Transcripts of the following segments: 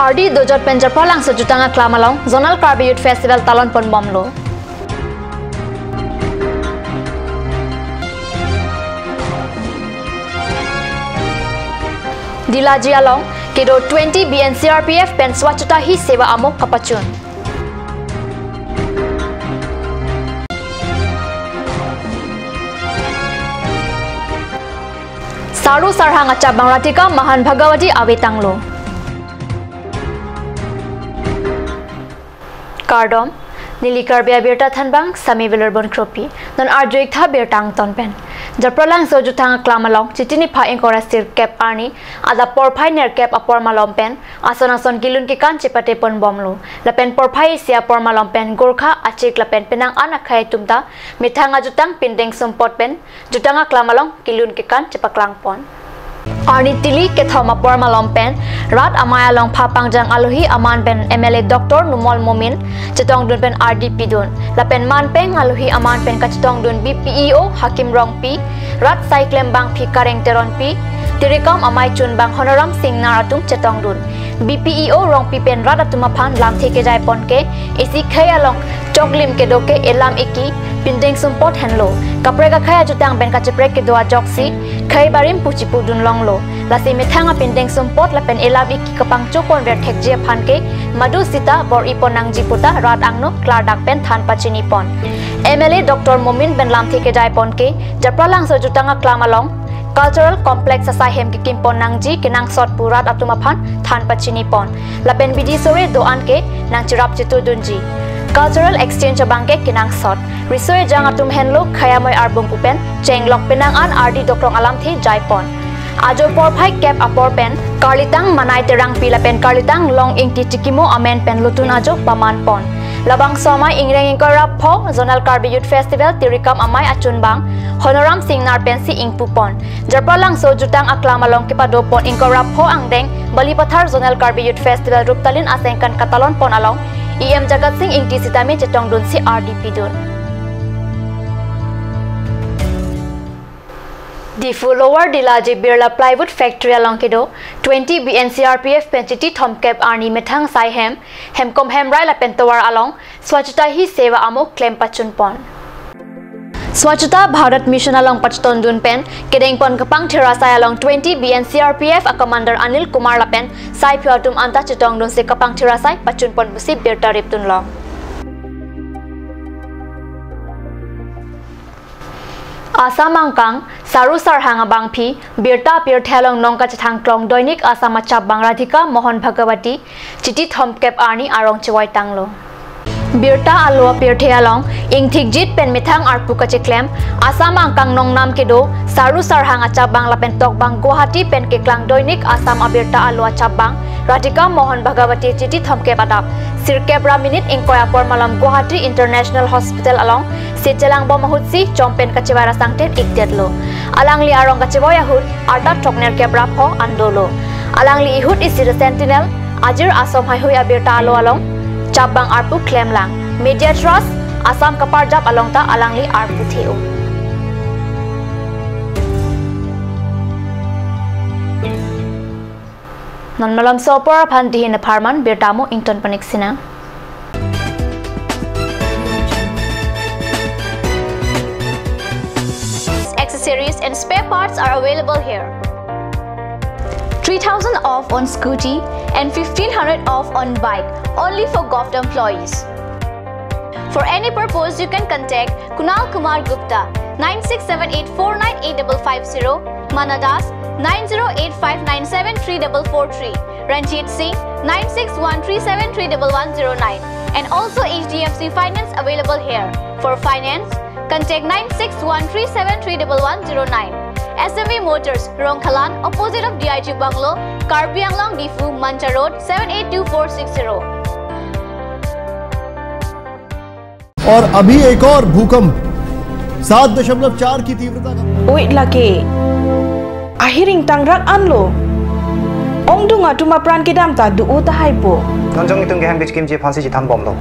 RD dojot penjar pralang sejutanga klamalong Zonal Karbi Youth Festival talon pon bomlo. Dilaji along kedo 20 BNCRPF pen swachhata hi sewa amok kapachun. Saru sarhang acha bangratika mahan bhagawati awetanglo. Kardom Nili Karbi abirta thanbang sami velorbon kropi non ardrik tha bertang tonpen japralang sojutang klamalong chitini pha engkora sir cap arni ada porphai ner cap apor malompen ason kilun ki kan chipate pon bomlo lapen porphai sia por malompen gorkha achik lapen penang ana khai tumta mithanga jutang pindeng sumpot pen jutanga klamalong kilun ki kan chipaklang pon Arni tili ke thoma por malompen rat amaya long phapangjang alohi aman ben MLA Dr. Numol Momin chetong dun pen RDP dun lapen man peng alohi aman pen ka chetong dun BPEO Hakim Rong P rat cyclem bang phi kareng teron P tirikam amai chun bang honoram sing naratum chetong dun BPEO Rong P pen rat atuma phan lam theke jai pon ke isi khaya long choklim ke doke elam iki pindeng sumpot henlo kapre ka khaya jutang ben ka chepre ke doa joksi khai barim puchipu dun longlo lasi mithanga pindeng sumpot lapen elam iki kapang chokon ver thekje phan ke madu sita bor iponang jiputa rat angno klar dak pen than pachini pon MLA Dr. Momin ben lam theke jai pon ke japralang so jutanga klamalong Cultural Complex asai hem ki kimpon nangji kinang sot purat atuma phan than pachini pon lapen bidi sore doan ke nang chirap chitu dunji Cultural Exchange abangke kinang sot risoe jang atum henlo khayamoy arbung pupen chenglok penang an RD dokrong alam thi jaipon ajo porphai cap apor pen karlitang manai terang pila pen karlitang long ing ti tikimo amen pen lutun ajo paman pon labang somai ingreng ingkorap pho Zonal Karbi Youth Festival tirikam amai achun bang honoram singnar pensi ingpupon jarpalang so jutang aklamalong kipadopon ingkorap pho angdeng balipathar Zonal Karbi Youth Festival ruptalin asengkan katalon pon along EM Jagat Singh ingti sitami chetong dun si RDP dun Difu Lower Dilaji Birla Plywood Factory along Kido 20 BNCRPF penchiti thomkep arni methang sai hemkom hemrai la pentowar along swachhata hi sewa amok claim pachun pon Swachhata Bharat Mission along pachton dun pen kedeng pon kapang thera sai along 20 BNCRPF a commander Anil Kumar la pen sai phiatum anta chetong dun se kapang thera sai pachun pon busi birta riptun long Asam angkang saru sarhang abang phi birta pir thelong nongka chathang klong doinik asam achap bangradhika mohon bhagawati chiti thomkep arni arong chewai tanglo birta alwa pir thelong ingthik jit pen mithang arpu ka chiklem asam angkang nongnam kedo saru sarhang achap bang lapen tok bang Guwahati pen ke klang doinik asam abirta alwa chap bang radhika mohon bhagawati chiti thomkep adap sirkebra minute ingkoya por malam Guwahati International Hospital along Sejalang bomahutsi chompen kacewara sangten iktetlo alangli arong kacewoya hut arta tokner kebra pho andolo alangli ihut isir sentinel ajir asom hai hui abirta alo along chabang arpu claim lang media trust asam kapar jap along ta alangli arpu theu non malam sopor phan dihin pharman birtamo ington paniksina Accessories and spare parts are available here. 3,000 off on scooty and 1,500 off on bike only for Govt employees. For any purpose, you can contact Kunal Kumar Gupta 9678498550, Manadas 9085973443, Ranjit Singh 9613731109, and also HDFC Finance available here. For finance, contact 9613731109. SMV Motors, Rongkhalan, opposite of DIG Bungalow, Karbi Anglong Difu, Mancha Road, 782460. और अभी एक और भूकंप 7.4 की तीव्रता का Wait lagi. Ahiring tangrak anlo. Ong dunga tuma pran kedam ta du uta haipo. Nonjong itong geham kim je phansi ji tham bom lo.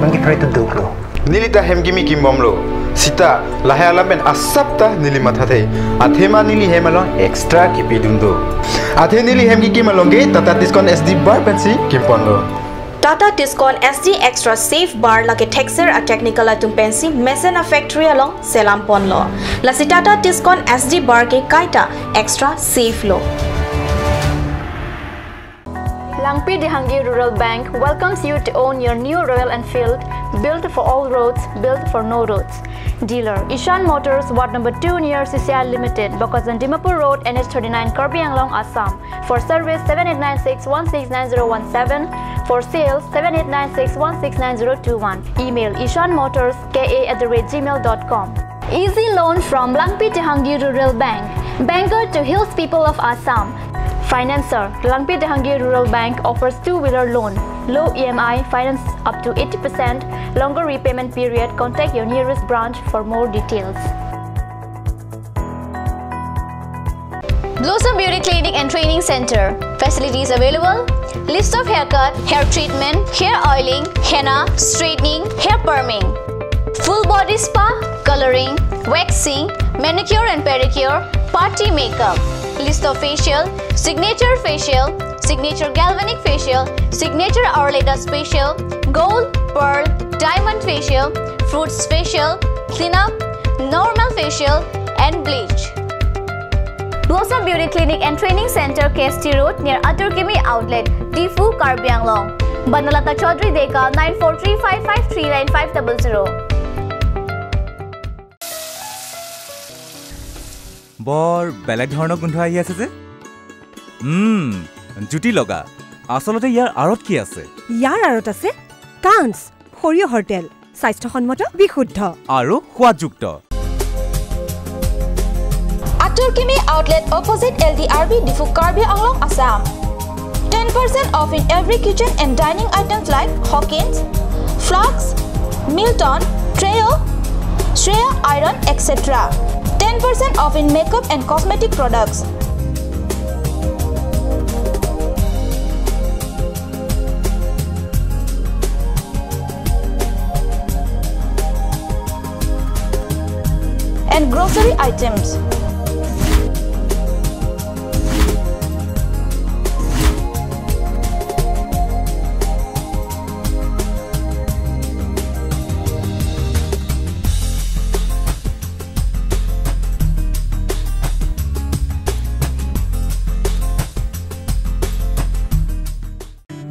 Nang ki pray to duk lo. Nilita hem kimi kim bom lo. Sita lahe alamen asapta nili mathathe athema nili hemalong extra kipi dundo athe nili hem ki malonge Tata Tiscon SD bar pensi kimpondo Tata Tiscon SD Extra Safe Bar lage texture a technical atum pensi Mesena Factory along Selam Ponlo. Lasi Tata Tiscon SD Bar ke kaita extra safe lo. Langpi Dehangi Rural Bank welcomes you to own your new Royal Enfield, built for all roads, built for no roads. Dealer Ishan Motors, Ward number 2 near CCI Limited, Bokazan Dimapur Road, NH39, Karbi Anglong, Assam. For service 7896169017. For sales 7896169021. Email ishanmotorska@gmail.com. Easy loan from Langpi Dehangi Rural Bank, banker to hills people of Assam. Financer, Langpi Dehangi Rural Bank offers two-wheeler loan, low EMI, finance up to 80%, longer repayment period. Contact your nearest branch for more details. Blossom Beauty Clinic and Training Center. Facilities available. List of haircut, hair treatment, hair oiling, henna, straightening, hair perming. Full body spa, coloring, waxing, manicure and pedicure, party makeup. List of facial, signature galvanic facial, signature Aurelatus facial, gold, pearl, diamond facial, fruits facial, cleanup, normal facial, and bleach. Blossom Beauty Clinic and Training Center, KST Road near Aturkimi Outlet, Difu, Karbi Anglong. Banalata Chaudhary Deka 9435539500. বৰ বেলেগ ধৰণৰ গোন্ধ আহি আছে যে জুটি লগা আসলতে ইয়াৰ আৰত কি আছে ইয়াৰ আৰত আছে কাঞ্চ সৰিয়হৰ তেল স্বাস্থ্যসন্মত বিশুদ্ধ আৰু সোৱাদযুক্ত Aturkimi Outlet opposite LDRB Difu Karbi Anglong Assam. 10% off in every kitchen and dining items like Hawkins, Flax, Milton, Treo, Shreya Iron, etc. 10% off in makeup and cosmetic products. And grocery items.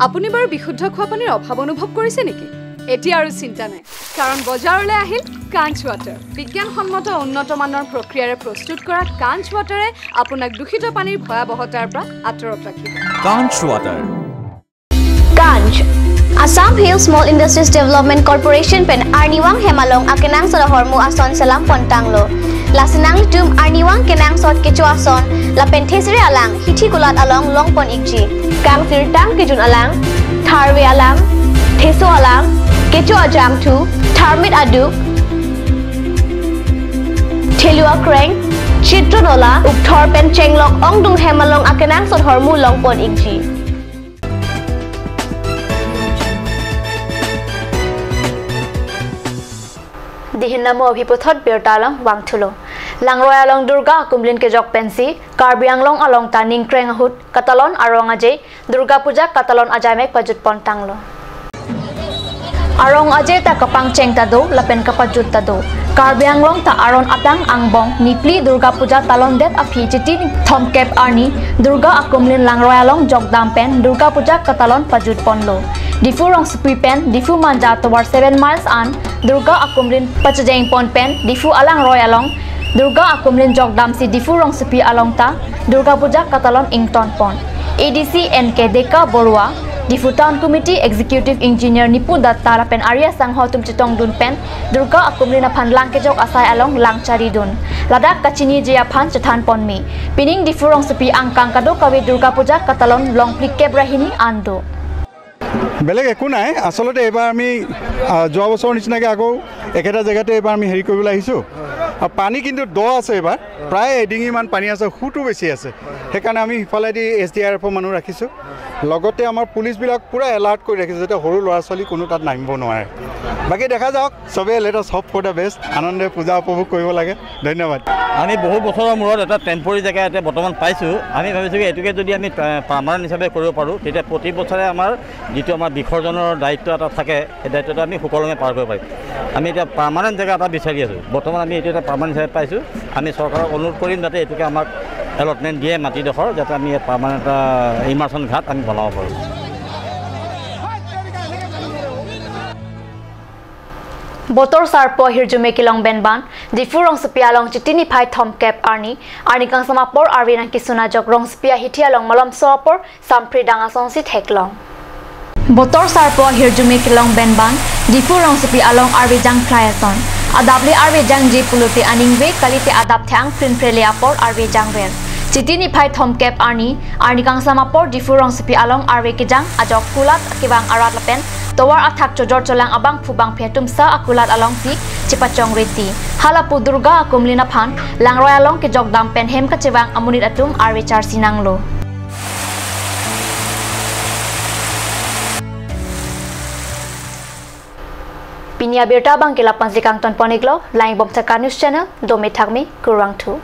আপুনি বাৰু বিশুদ্ধ খোৱা পানীৰ অভাৱ অনুভৱ কৰিছে নেকি এতিয়া আৰু চিন্তা নাই কাৰণ বজাৰলৈ আহিল কাঞ্চ ৱাটাৰ বিজ্ঞানসন্মত উন্নত মানৰ প্ৰক্ৰিয়াৰে প্ৰস্তুত কৰা কাঞ্চ ৱাটাৰে আপোনাক দূষিত পানীৰ ভয়াৱহতাৰ পৰা আঁতৰত ৰাখিব কাঞ্চ water Kanj Assam Hill Small Industries Development Corporation pen Arniwang Hemalong akenang sa hormu ason salam pontanglo lasinang tum Arniwang kenang sot kechu ason la penthesire alang hithi kulat along longpon ikji kang sirtang kijun alang tharwe alang theso alang kechu ajam thu tharmit aduk thelua kreng chitronola ukthor pen chenglok ongdung hemalong akenang sot hormu longpon ikji Dihinamo abhipothot bertalang wangthulo langroy along durga kumlin ke jok pensi karbi anglong along taning kreng hut katalon arong aje durga puja katalon ajamek pajut pontanglo arong aje ta kapang cheng ta do lapen kapajut ta do karbi anglong ta aron atang angbong nipli durga puja talon det aphi chiti thom kep arni durga akumlin langroy along jok dampen durga puja katalon pajut ponlo Difu rong sepi pen, difu manja toward 7 miles an, Durga akumlin pachajeng pon pen, difu alang roy along, Durga akumlin jog damsi difu rong sepi along ta, Durga puja katalon ington pon. ADC NK Deka Borua, difu town committee executive engineer Nipu Datta pen Arya Sangho tum chitong dun pen, Durga akumlin aphan lang ke jog asai along lang chari dun. Ladak kachini jia phan chathan pon mi. Pining difu rong sepi angkang kado kawi Durga puja katalon long plik kebrahini ando. বেলেগ একো নাই আসলতে এবাৰ আমি যোৱা বছৰ নিচিনাকৈ আকৌ একেটা জেগাতে এবাৰ আমি হেৰি কৰিবলৈ আহিছোঁ আৰু পানী কিন্তু দ আছে এবাৰ প্ৰায় এডিঙিমান পানী আছে সুতো বেছি আছে সেইকাৰণে আমি সিফালেদি SDRFৰ মানুহ ৰাখিছোঁ লগতে আমাৰ পুলিচবিলাক পুৰা এলাৰ্ট কৰি ৰাখিছোঁ যাতে সৰু ল'ৰা ছোৱালী কোনো তাত নামিব নোৱাৰে বাকী দেখা যাওক চবেই let's hope for the best আনন্দে পূজা উপভোগ কৰিব লাগে ধন্যবাদ আমি বহু বছৰৰ মূৰত এটা টেম্পৰাৰী জেগা ইয়াতে বৰ্তমান পাইছোঁ আমি ভাবিছোঁ কি এইটোকে যদি আমি পাৰ্মানেণ্ট হিচাপে কৰিব পাৰোঁ তেতিয়া প্ৰতি বছৰে আমাৰ যিটো আমাৰ বিসৰ্জনৰ দায়িত্ব এটা থাকে সেই দায়িত্বটো আমি সুকলমে পাৰ কৰিব পাৰিম আমি এতিয়া পাৰ্মানেণ্ট জেগা এটা বিচাৰি আছোঁ বৰ্তমান আমি এইটো এটা পাৰ্মানেণ্ট হিচাপে পাইছোঁ আমি চৰকাৰক অনুৰোধ কৰিম যাতে এইটোকে আমাক এলটমেণ্ট দিয়ে মাটিডোখৰ যাতে আমি ইয়াত পাৰ্মানেণ্ট এটা ইমাৰ্চন ঘাট আমি বনাব পাৰোঁ Botol sarpo hirjume kilong benban di furong sepia long chitini phai thom cap arni kang samapor arwina kisuna jok rong sepia hitia long malom sopor sampri danga songsi theklong Botol sarpo hirjume kilong benban di furong sepia long arwi jang flyaton adapli arwi jang ji puluti aningwe kalite adap thang prin prele apor arwi jang wer Chitini phai thom cap arni kang samapor di furong sepi along arwe kijang ajok kulat kibang arat lapen towar athak chojor cholang abang phubang phetum sa akulat along pik chipachong reti halapu durga akumlina phan langroy along ke jogdam pen hem ka chewang amunit atum arwe char sinanglo Pinya berta bang kila pansikang ton poniglo laing bom news channel domi thakmi kurang tu